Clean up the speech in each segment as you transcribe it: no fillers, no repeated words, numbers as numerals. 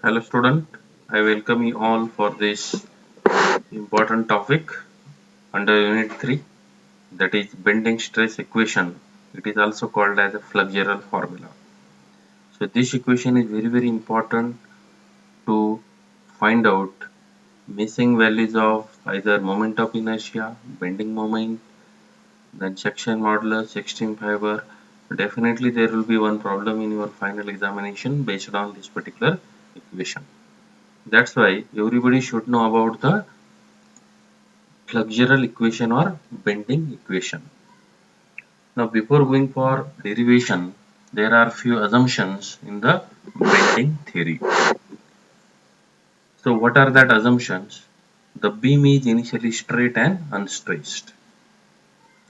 Hello student, I welcome you all for this important topic under unit 3, that is bending stress equation. It is also called as a flexural formula. So this equation is very important to find out missing values of either moment of inertia, bending moment, then section modulus, extreme fiber. Definitely there will be one problem in your final examination based on this particular equation. That's why everybody should know about the flexural equation or bending equation. Now before going for derivation, there are few assumptions in the bending theory. So what are that assumptions? The beam is initially straight and unstressed.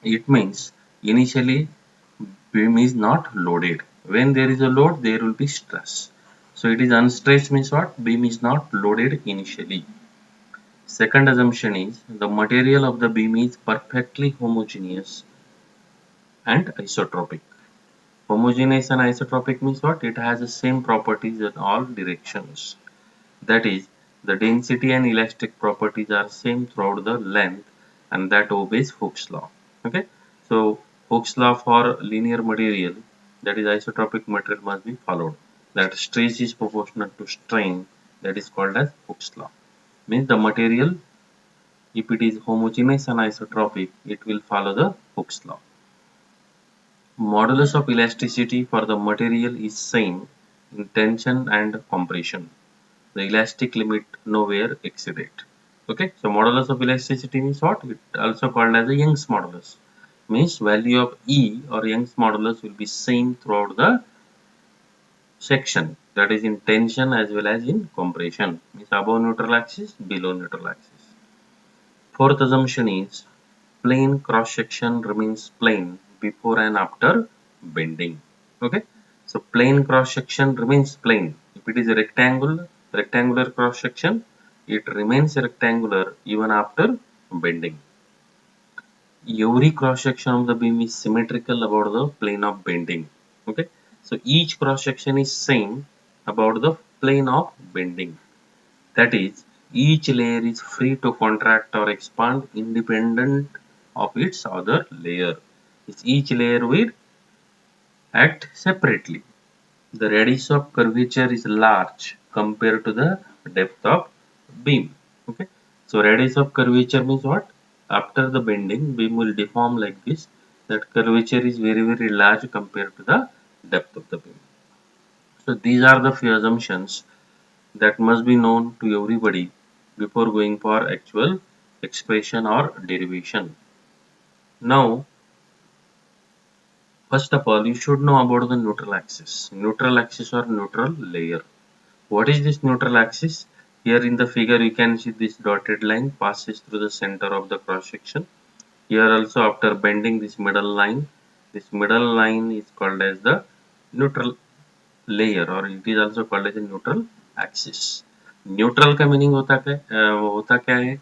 It means initially beam is not loaded. When there is a load, there will be stress. So it is unstressed means what? Beam is not loaded initially. Second assumption is the material of the beam is perfectly homogeneous and isotropic. Homogeneous and isotropic means what? It has the same properties in all directions. That is, the density and elastic properties are same throughout the length, and that obeys Hooke's law. Okay, so Hooke's law for linear material, that is isotropic material, must be followed. That stress is proportional to strain, that is called as Hooke's law. Means the material, if it is homogeneous and isotropic, it will follow the Hooke's law. Modulus of elasticity for the material is same in tension and compression. The elastic limit nowhere exceeded. Okay, so modulus of elasticity means what? It also called as a Young's modulus. Means value of E or Young's modulus will be same throughout the section. That is in tension as well as in compression. Means above neutral axis, below neutral axis. Fourth assumption is plane cross section remains plane before and after bending. Okay, so plane cross section remains plane. If it is a rectangular cross section, it remains rectangular even after bending. Every cross section of the beam is symmetrical about the plane of bending. Okay, so each cross section is same about the plane of bending. That is, each layer is free to contract or expand independent of its other layer. Each layer will act separately. The radius of curvature is large compared to the depth of beam. Okay, so radius of curvature means what? After the bending, beam will deform like this. That curvature is very large compared to the depth of the beam. So these are the few assumptions that must be known to everybody before going for actual expression or derivation. Now, first of all, you should know about the neutral axis. Neutral axis or neutral layer. What is this neutral axis? Here in the figure, you can see this dotted line passes through the center of the cross section. Here also, after bending this middle line is called as the neutral layer, or it is also called as a neutral axis. Neutral का meaning होता क्या है?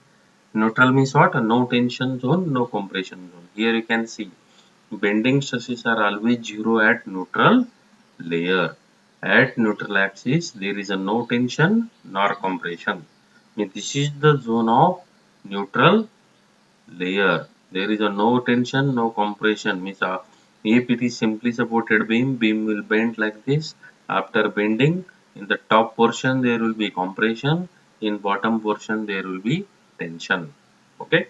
Neutral means what? No tension zone, no compression zone. Here you can see bending stresses are always zero at neutral layer. At neutral axis, there is a no tension nor compression. Means this is the zone of neutral layer. There is a no tension, no compression. Means if it is simply supported beam, beam will bend like this. After bending, in the top portion there will be compression. In bottom portion there will be tension. Okay.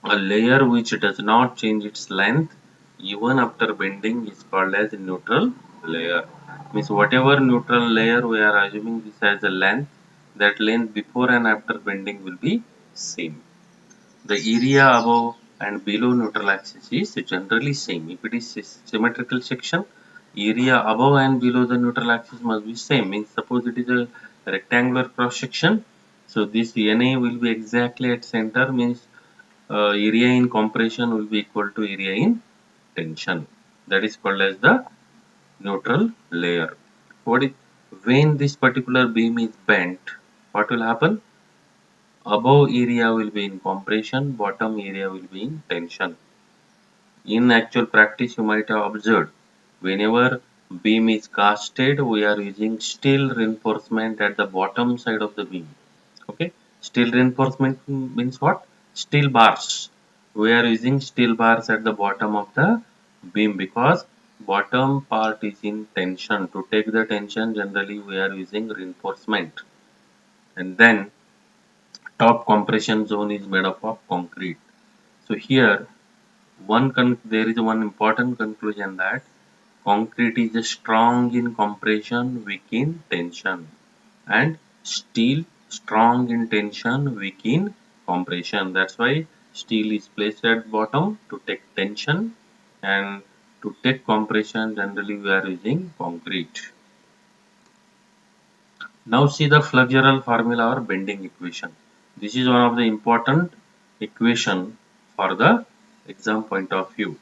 A layer which does not change its length even after bending is called as a neutral layer. Means whatever neutral layer we are assuming this as a length, that length before and after bending will be same. The area above and below neutral axis is generally same. If it is symmetrical section, area above and below the neutral axis must be same. Means suppose it is a rectangular cross section, so this NA will be exactly at center. Means area in compression will be equal to area in tension. That is called as the neutral layer. What is when this particular beam is bent? What will happen? Above area will be in compression, bottom area will be in tension. In actual practice, you might have observed whenever beam is casted, we are using steel reinforcement at the bottom side of the beam. Okay, steel reinforcement means what? Steel bars. We are using steel bars at the bottom of the beam because bottom part is in tension. To take the tension, generally we are using reinforcement. And then top compression zone is made up of concrete. So here there is one important conclusion that concrete is strong in compression, weak in tension, and steel strong in tension, weak in compression. That's why steel is placed at bottom to take tension, and to take compression generally we are using concrete. Now see the flexural formula or bending equation. This is one of the important equation for the exam point of view.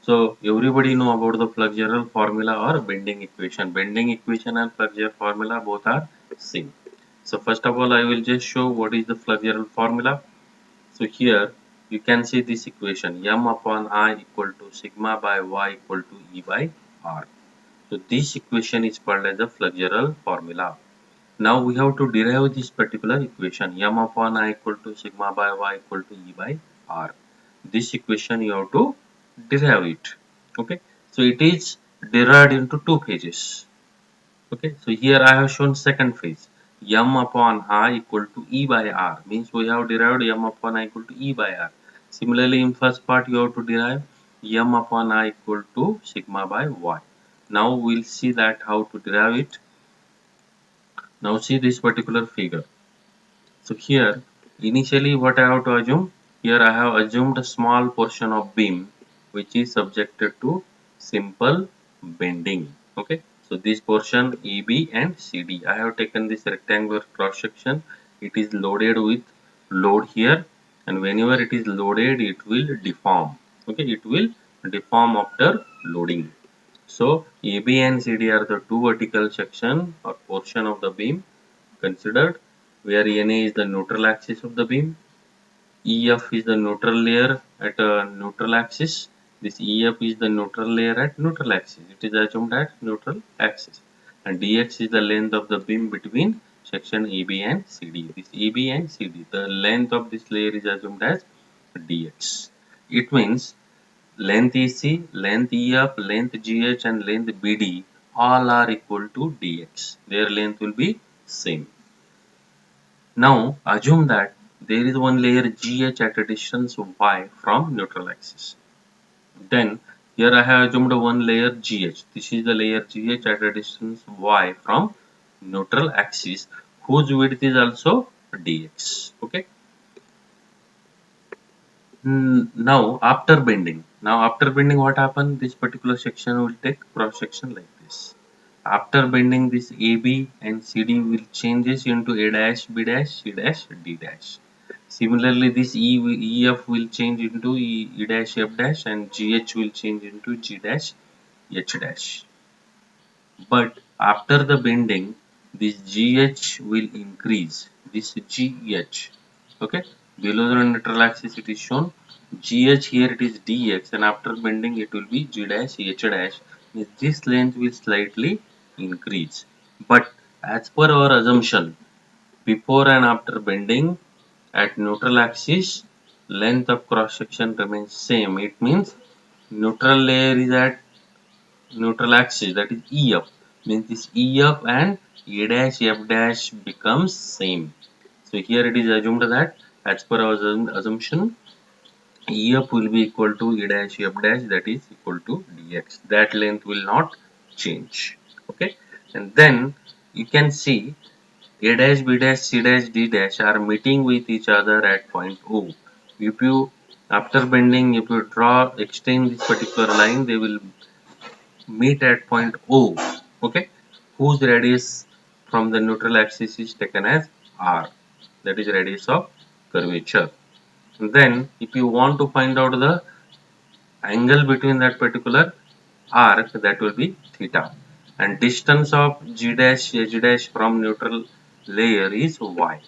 So everybody know about the flexural formula or bending equation. Bending equation and flexural formula both are same. So first of all I will just show what is the flexural formula. So here you can see this equation m upon I equal to sigma by y equal to E by R. So this equation is called as the flexural formula. Now we have to derive this particular equation m upon I equal to sigma by y equal to E by R. This equation you have to derive it. Okay, so it is derived into two phases. Okay, so here I have shown second phase m upon I equal to E by R means we have derived m upon I equal to E by R. Similarly in first part you have to derive m upon I equal to sigma by y. Now we'll see that how to derive it. Now see this particular figure. So here initially what I have to assume, here I have assumed a small portion of beam which is subjected to simple bending. Okay, so this portion AB and CD, I have taken this rectangular cross section. It is loaded with load here, and whenever it is loaded it will deform. Okay, it will deform after loading. So AB and CD are the two vertical section or portion of the beam considered, where NA is the neutral axis of the beam, EF is the neutral layer at a neutral axis. This EF is the neutral layer at neutral axis. It is assumed at neutral axis. And DX is the length of the beam between section AB and CD. This AB and CD, the length of this layer is assumed as DX. It means length EC, length EF, length GH and length BD all are equal to DX. Their length will be same. Now assume that there is one layer GH at a distance y from neutral axis. Then here I have assumed one layer GH. This is the layer GH at a distance y from neutral axis whose width is also dx. Okay. Now after bending what happened? This particular section will take cross section like this. After bending, this AB and CD will changes into A dash, B dash, C dash, D dash. Similarly, this EF will change into E dash, F dash, and GH will change into G dash, H dash. But after the bending, this GH will increase. This GH, okay, below the neutral axis it is shown. GH here it is DX, and after bending it will be G dash, H dash. This length will slightly increase. But as per our assumption, before and after bending at neutral axis, length of cross section remains same. It means neutral layer is at neutral axis, that is EF, means this EF and A dash F dash becomes same. So here it is assumed that as per our assumption, EF will be equal to E dash F dash, that is equal to dx. That length will not change. Okay, and then you can see A dash, B dash, C dash, D dash are meeting with each other at point O. If you after bending, if you extend this particular line, they will meet at point O, okay, whose radius from the neutral axis is taken as R, that is radius of curvature. And then if you want to find out the angle between that particular arc, that will be theta, and distance of G dash H dash from neutral layer is Y.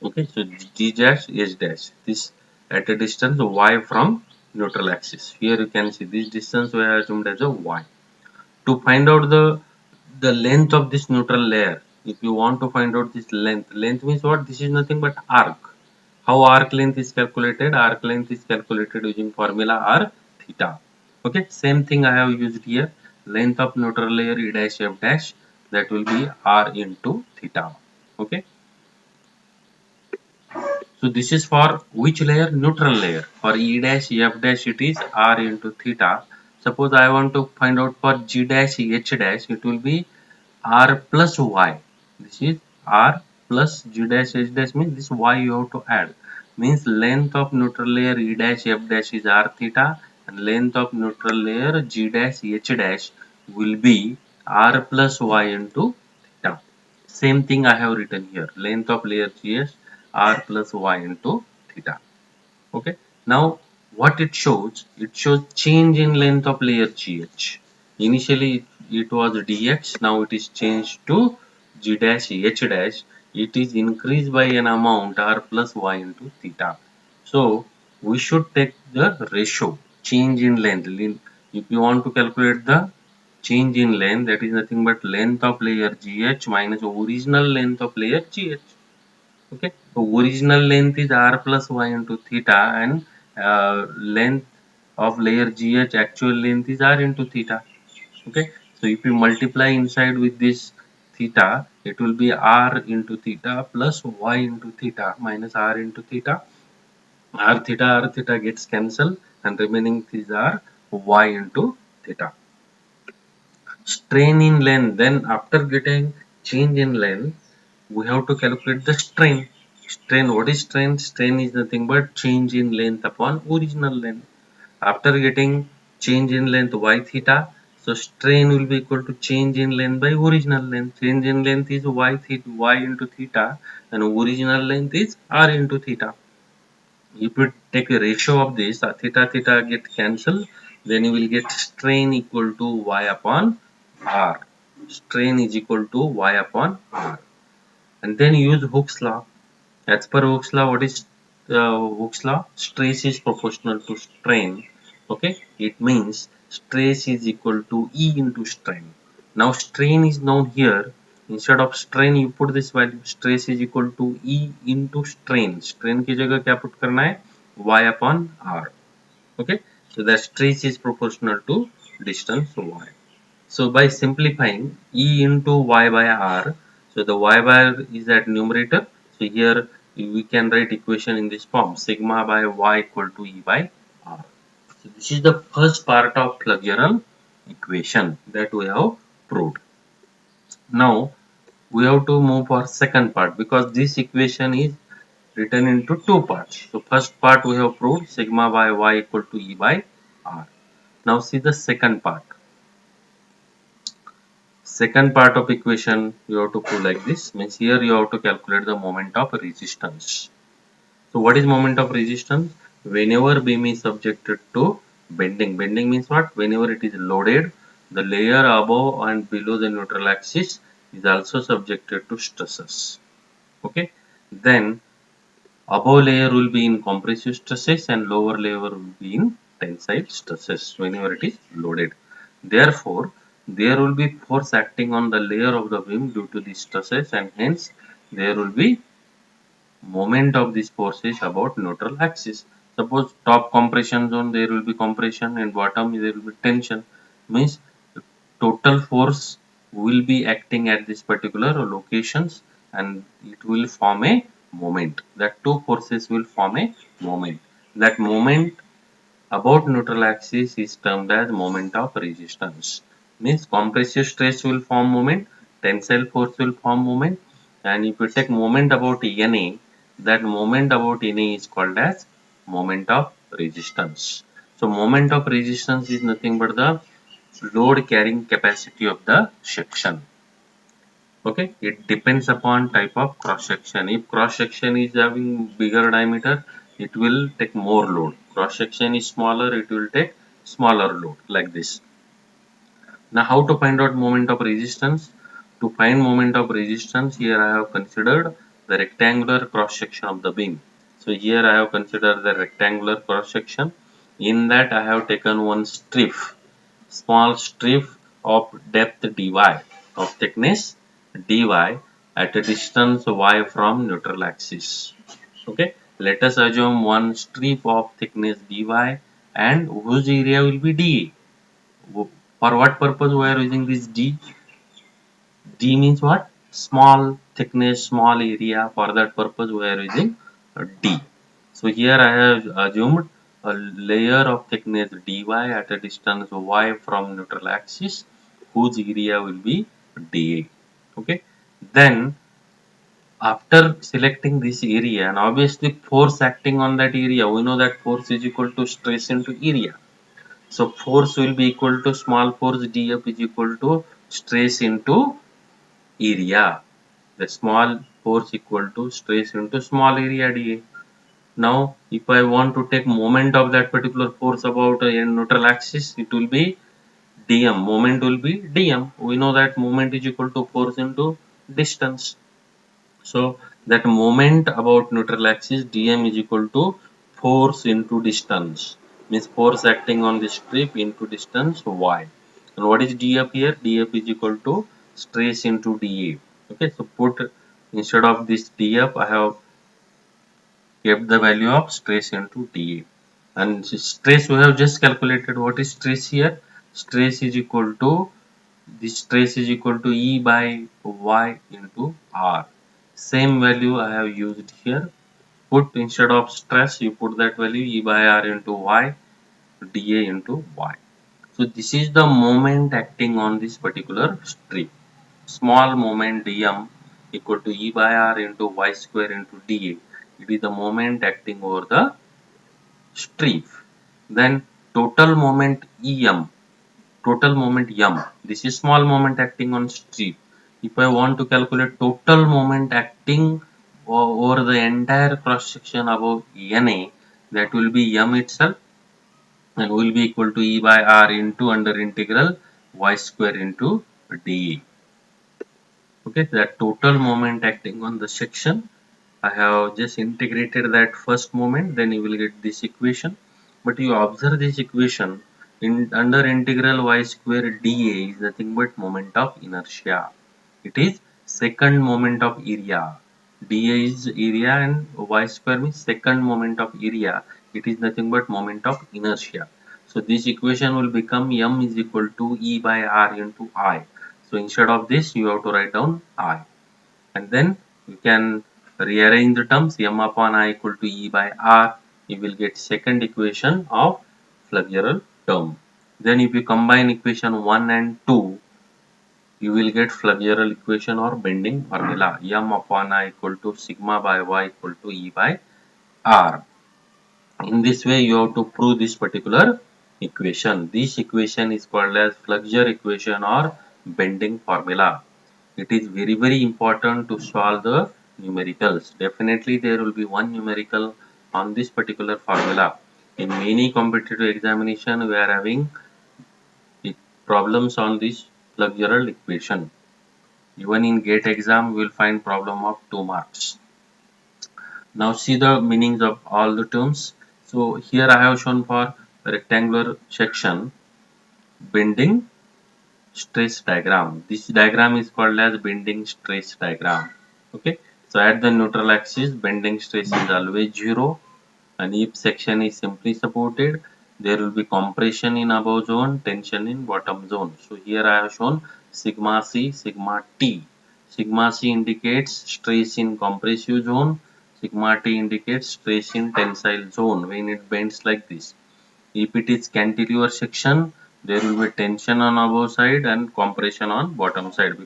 Okay, so G dash H dash, this at a distance Y from neutral axis. Here you can see this distance we have assumed as a Y. To find out the length of this neutral layer, if you want to find out this length means what? This is nothing but arc. How arc length is calculated? Arc length is calculated using formula r theta. Okay, same thing I have used here. Length of neutral layer E dash F dash, that will be r into theta. Okay, so this is for which layer? Neutral layer. For E dash F dash it is r into theta. Suppose I want to find out for G dash H dash, it will be r plus y. This is r plus G dash H dash, means this y you have to add. Means length of neutral layer E dash F dash is r theta, and length of neutral layer G dash H dash will be r plus y into theta. Same thing I have written here. Length of layer GS r plus y into theta. Okay. Now what it shows? It shows change in length of layer GH. Initially it was dx. Now it is changed to g dash h dash. It is increased by an amount r plus y into theta. So we should take the ratio change in length. If you want to calculate the change in length, that is nothing but length of layer GH minus original length of layer GH. Okay, so original length is r plus y into theta, and length of layer GH actual length is r into theta. Okay, so if you multiply inside with this theta, it will be r into theta plus y into theta minus r into theta. R theta gets cancelled, and remaining is r y into theta. Strain in length, then after getting change in length, we have to calculate the strain. Strain, what is strain? Strain is nothing but change in length upon original length. After getting change in length y theta, so strain will be equal to change in length by original length. Change in length is y into theta, and original length is r into theta. If you take a ratio of this, theta theta get cancelled, then you will get strain equal to y upon r. Strain is equal to y upon r. And then use Hooke's law. As per Hooke's law, what is Hooke's law? Stress is proportional to strain. Okay, it means stress is equal to E into strain. Now strain is known here. Instead of strain, you put this value. Stress is equal to E into strain. Strain की जगह क्या put करना है? Y upon R. Okay, so the stress is proportional to distance y. So by simplifying E into y by r, so the y by r is at numerator. So here we can write equation in this form: sigma by y equal to E by r. So this is the first part of flexural equation that we have proved. Now we have to move for second part, because this equation is written into two parts. So first part we have proved sigma by y equal to E by r. Now see the second part. Second part of equation you have to prove like this, means here you have to calculate the moment of resistance. So what is moment of resistance? Whenever beam is subjected to bending. Bending means what? Whenever it is loaded, the layer above and below the neutral axis is also subjected to stresses. Okay, then above layer will be in compressive stresses and lower layer will be in tensile stresses whenever it is loaded. Therefore, there will be force acting on the layer of the beam due to the stresses, and hence there will be moment of this force is about neutral axis. Suppose top compression zone, there will be compression, and bottom there will be tension. Means total force will be acting at this particular locations, and it will form a moment. That two forces will form a moment. That moment about neutral axis is termed as moment of resistance. Means compressive stress will form moment, tensile force will form moment, and if you take moment about NA, that moment about NA is called as moment of resistance. So moment of resistance is nothing but the load carrying capacity of the section. Okay, it depends upon type of cross section. If cross section is having bigger diameter, it will take more load. Cross section is smaller, it will take smaller load, like this. Now how to find out moment of resistance? To find moment of resistance, here I have considered the rectangular cross section of the beam. So here I have considered the rectangular cross section. In that I have taken one strip, small strip of depth dy, of thickness dy at a distance y from neutral axis. Okay, let us assume one strip of thickness dy and whose area will be dA. For what purpose we are using this d? D means what? Small thickness, small area. For that purpose, we are using D. So here I have assumed a layer of thickness dy at a distance y from neutral axis, whose area will be dA. Okay. Then after selecting this area, and obviously force acting on that area, we know that force is equal to stress into area. So force will be equal to small force dF is equal to stress into area. The small force equal to stress into small area dA. Now, if I want to take moment of that particular force about a neutral axis, it will be dm. Moment will be dm. We know that moment is equal to force into distance. So, that moment about neutral axis dm is equal to force into distance. Means force acting on the strip into distance y. And what is df here? df is equal to stress into dA. Okay, so put instead of this df, I have kept the value of stress into dA. And stress we have just calculated. What is stress here? Stress is equal to, this stress is equal to E by Y into R. Same value I have used here. Put instead of stress, you put that value E by R into Y, dA into Y. So this is the moment acting on this particular strip. Small moment dm equal to E by R into Y square into dA. It is the moment acting over the strip. Then total moment em, total moment m. This is small moment acting on strip. If I want to calculate total moment acting over the entire cross section above NA, that will be m itself, and will be equal to E by R into under integral Y square into dA. Okay, that total moment acting on the section, I have just integrated that first moment, then you will get this equation. But you observe this equation, in under integral y square dA is nothing but moment of inertia. It is second moment of area. dA is area and y square means second moment of area. It is nothing but moment of inertia. So this equation will become m is equal to E by R into I. So instead of this, you have to write down I. And then you can rearrange the terms. M upon I equal to E by R. You will get second equation of flexural term. Then if you combine equation 1 and 2, you will get flexural equation or bending formula. M upon I equal to sigma by Y equal to E by R. In this way, you have to prove this particular equation. This equation is called as flexure equation or bending formula. It is very important to solve the numericals. Definitely there will be one numerical on this particular formula. In many competitive examination, we are having problems on this flexural equation. Even in GATE exam, we will find problem of 2 marks. Now see the meanings of all the terms. So here I have shown for rectangular section bending stress diagram. This diagram is called as bending stress diagram. Okay. So at the neutral axis, bending stress is always 0, and if section is simply supported, there will be compression in above zone, tension in bottom zone. So here I have shown sigma C, sigma T. Sigma C indicates stress in compressive zone. Sigma T indicates stress in tensile zone when it bends like this. If it is cantilever section, there will be tension on above side and compression on bottom side,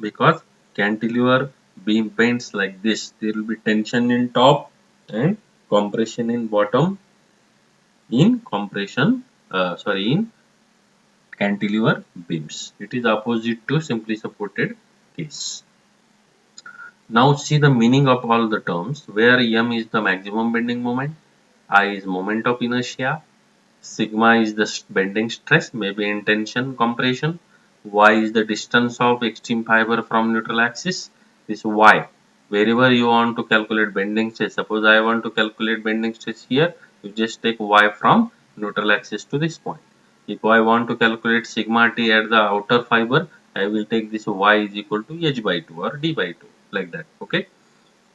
because cantilever beam bends like this. There will be tension in top and compression in bottom in in cantilever beams. It is opposite to simply supported case. Now see the meaning of all the terms, where m is the maximum bending moment, I is moment of inertia, sigma is the bending stress, maybe in tension compression, y is the distance of extreme fiber from neutral axis. This y, wherever you want to calculate bending stress, suppose I want to calculate bending stress here, you just take y from neutral axis to this point. If I want to calculate sigma t at the outer fiber, I will take this y is equal to h by 2 or d by 2, like that. Okay,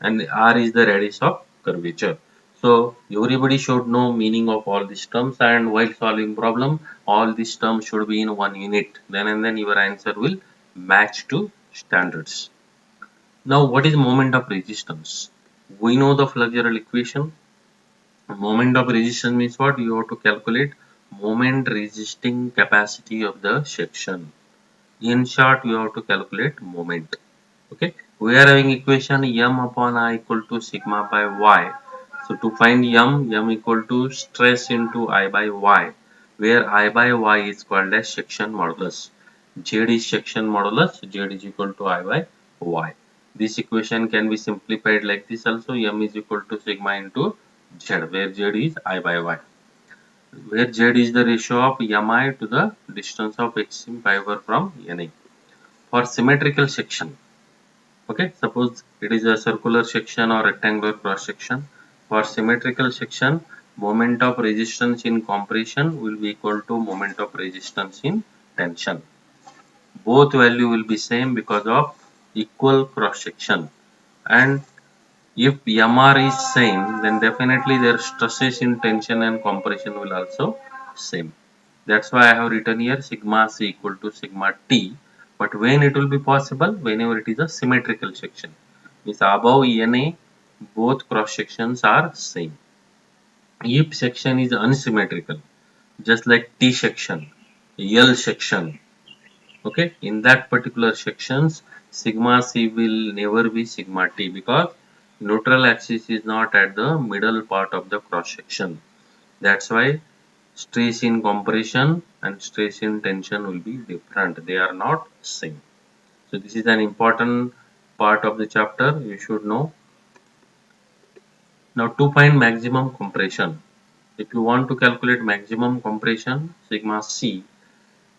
and r is the radius of curvature. So everybody should know meaning of all these terms, and while solving problem, all these terms should be in one unit. Then and then your answer will match to standards. Now, what is moment of resistance? We know the flexural equation. Moment of resistance means what? You have to calculate moment resisting capacity of the section. In short, you have to calculate moment. Okay, we are having equation m upon I equal to sigma by y. So to find m equal to stress into I by y, where I by y is called as section modulus. Z is section modulus, Z is equal to I by y. This equation can be simplified like this also. M is equal to sigma into Z, where Z is I by y, where Z is the ratio of mi to the distance of extreme fiber from Na. For symmetrical section, okay, suppose it is a circular section or rectangular cross section. For symmetrical section, moment of resistance in compression will be equal to moment of resistance in tension. Both value will be same because of equal cross section. And if mr is same, then definitely their stresses in tension and compression will also same. That's why I have written here sigma c equal to sigma t. But when it will be possible? Whenever it is a symmetrical section. Means above Na, both cross sections are same. If section is unsymmetrical, just like T section, L section, okay, in that particular sections, sigma c will never be sigma t, because neutral axis is not at the middle part of the cross section. That's why stress in compression and stress in tension will be different. They are not same. So this is an important part of the chapter you should know. Now, to find maximum compression, if you want to calculate maximum compression sigma c,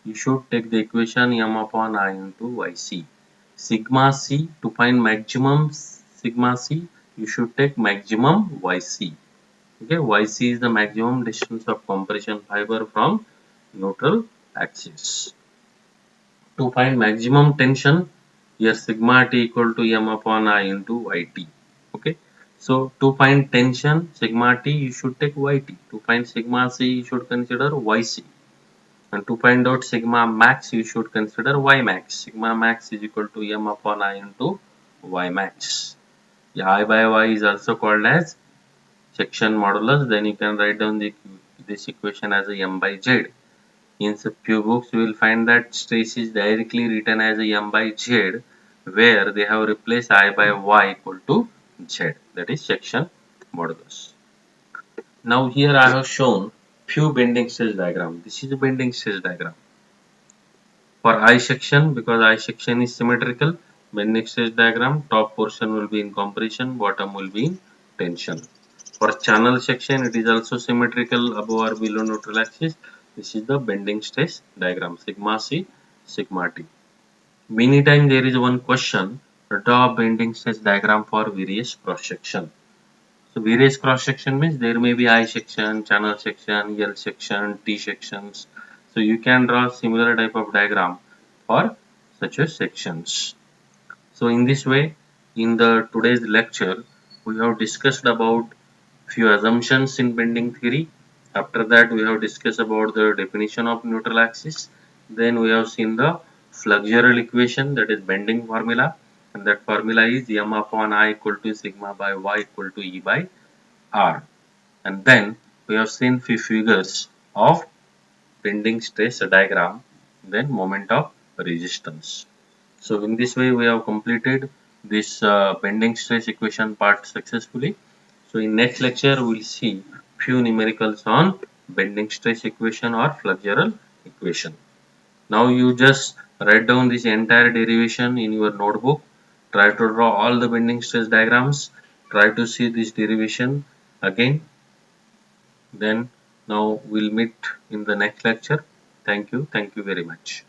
you should take the equation m upon I into yc. Sigma c, to find maximum sigma c, you should take maximum yc. Okay, yc is the maximum distance of compression fiber from neutral axis. To find maximum tension, here sigma t equal to m upon I into yt. Okay, so to find tension sigma t, you should take yt. To find sigma c, you should consider yc. And to find out sigma max, you should consider y max. Sigma max is equal to m upon I into y max. Yeah, I by y is also called as section modulus. Then you can write down this equation as a m by z. In a few books, you will find that stress is directly written as a m by z, where they have replaced I by y equal to z. That is section modulus. Now here I have shown few bending stress diagram. This is a bending stress diagram. For I section, because I section is symmetrical, bending stress diagram, top portion will be in compression, bottom will be in tension. For channel section, it is also symmetrical above or below neutral axis. This is the bending stress diagram, sigma c, sigma t. Many times there is one question, draw bending stress diagram for various cross section. So various cross section means there may be I section, channel section, L section, T sections. So you can draw similar type of diagram for such a sections. So in this way, in the today's lecture, we have discussed about few assumptions in bending theory. After that, we have discussed about the definition of neutral axis. Then we have seen the flexural equation, that is bending formula, and that formula is m upon I equal to sigma by y equal to E by R. And then we have seen few figures of bending stress diagram, then moment of resistance. So in this way we have completed this bending stress equation part successfully. So in next lecture we will see few numericals on bending stress equation or flexural equation. Now you just write down this entire derivation in your notebook. Try to draw all the bending stress diagrams. Try to see this derivation again. Then now we'll meet in the next lecture. Thank you. Thank you very much.